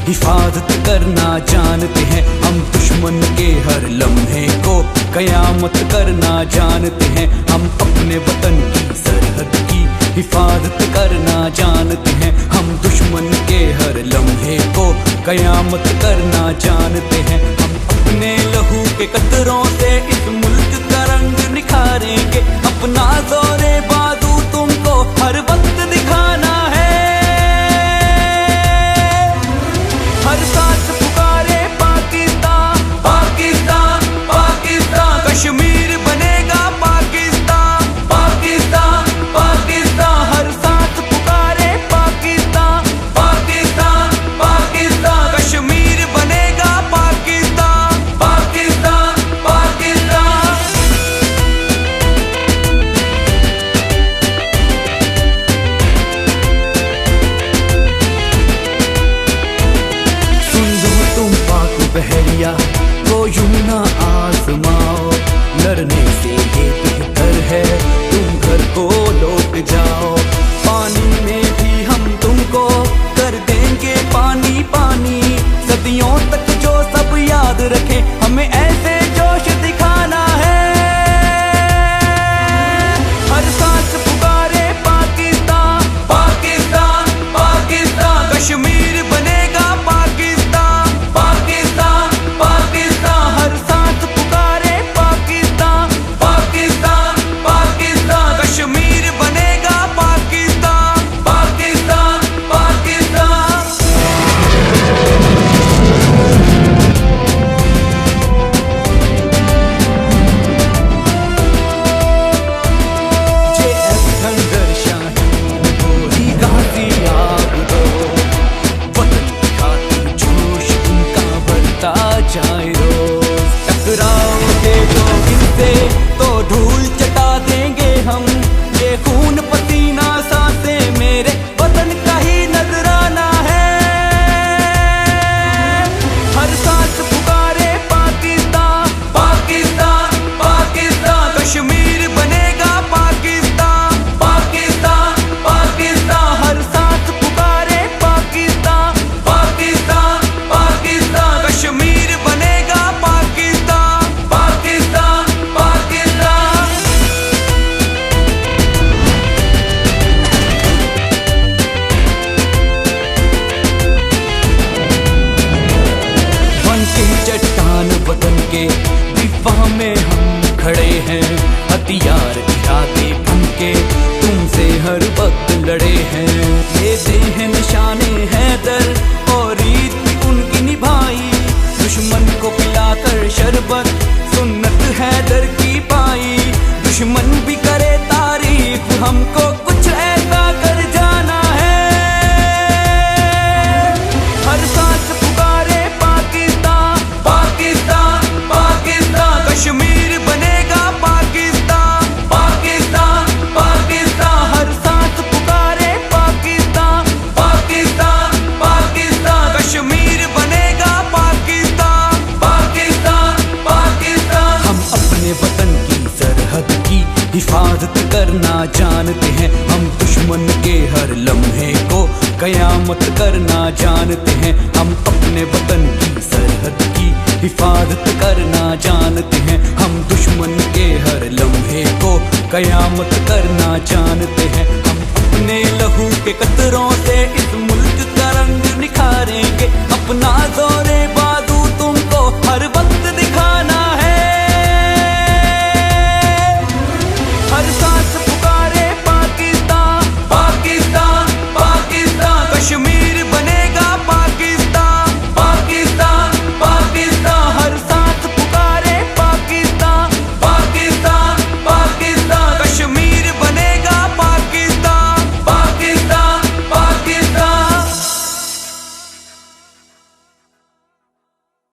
हिफाजत करना जानते हैं हम दुश्मन के हर लम्हे को कयामत करना जानते हैं हम अपने वतन की सरहद की हिफाजत करना जानते हैं हम दुश्मन के हर लम्हे को कयामत करना जानते हैं हम अपने लहू के कतरों से इस मुल्क का रंग निखारेंगे अपना जोरे बाजू तुमको हर वक्त दिखाना है हर सांस पुकारे पाकिस्तान पाकिस्तान पाकिस्तान कश्मीर बनेगा पाकिस्तान पाकिस्तान पाकिस्तान हर सांस पुकारे पाकिस्तान पाकिस्तान पाकिस्तान कश्मीर बनेगा पाकिस्तान पाकिस्तान पाकिस्तान। सुन लो तुम पाक बहरिया को यूं ना आजमाओ लड़ने से ये बेहतर है तुम घर को लौट जाओ पानी में भी हम तुमको कर देंगे पानी पानी सदियों तक जो सब याद रखे हमें ऐसे जोश दिखाना है हर सांस पुकारे पाकिस्तान पाकिस्तान पाकिस्तान कश्मीर बनेगा पाकिस्तान पाकिस्तान पाकिस्तान हर सांस पुकारे पाकिस्तान पाकिस्तान पाकिस्तान कश्मीर बनेगा पाकिस्तान पाकिस्तान पाकिस्तान। JF थंडर शाहीन गोरी गाजी आग दो वतन की खातिर जोश उनका बढ़ता जाए रोज टकराओगे जो इनसे तो धूल चटा देंगे हम ये खून पसीना सांसें मेरे वतन का ही नजराना है हर सांस पुकारे पाकिस्तान पाकिस्तान पाकिस्तान कश्मीर बनेगा पाकिस्तान पाकिस्तान पाकिस्तान हर सांस पुकारे पाकिस्तान पाकिस्तान पाकिस्तान कश्मीर बनेगा पाकिस्तान पाकिस्तान पाकिस्तान। बन के चट्टान वतन के दिफा में हम खड़े हैं हथियार गिराते बन के तुमसे हर वक्त लड़े हैं ये देह निशाने हैदर और ईद भी उनकी निभाई दुश्मन को पिलाकर शरबत सुन्नत हैदर की पाई दुश्मन भी करे तारीफ हमको कुछ ऐसा कर जाना है हर सांस पुकारे पाकिस्तान पाकिस्तान पाकिस्तान कश्मीर बनेगा पाकिस्तान पाकिस्तान पाकिस्तान हर सांस पुकारे पाकिस्तान पाकिस्तान पाकिस्तान कश्मीर बनेगा पाकिस्तान पाकिस्तान पाकिस्तान। हम अपने वतन की सरहद की हिफाजत करना जानते हैं हम दुश्मन के हर लम्हे को कयामत करना जानते हैं हम अपने वतन की सरहद की हिफाजत करना जानते हैं हम दुश्मन के हर लम्हे को कयामत करना जानते हैं हम अपने लहू के कतरों से इस मुल्क का रंग निखारेंगे अपना जोरे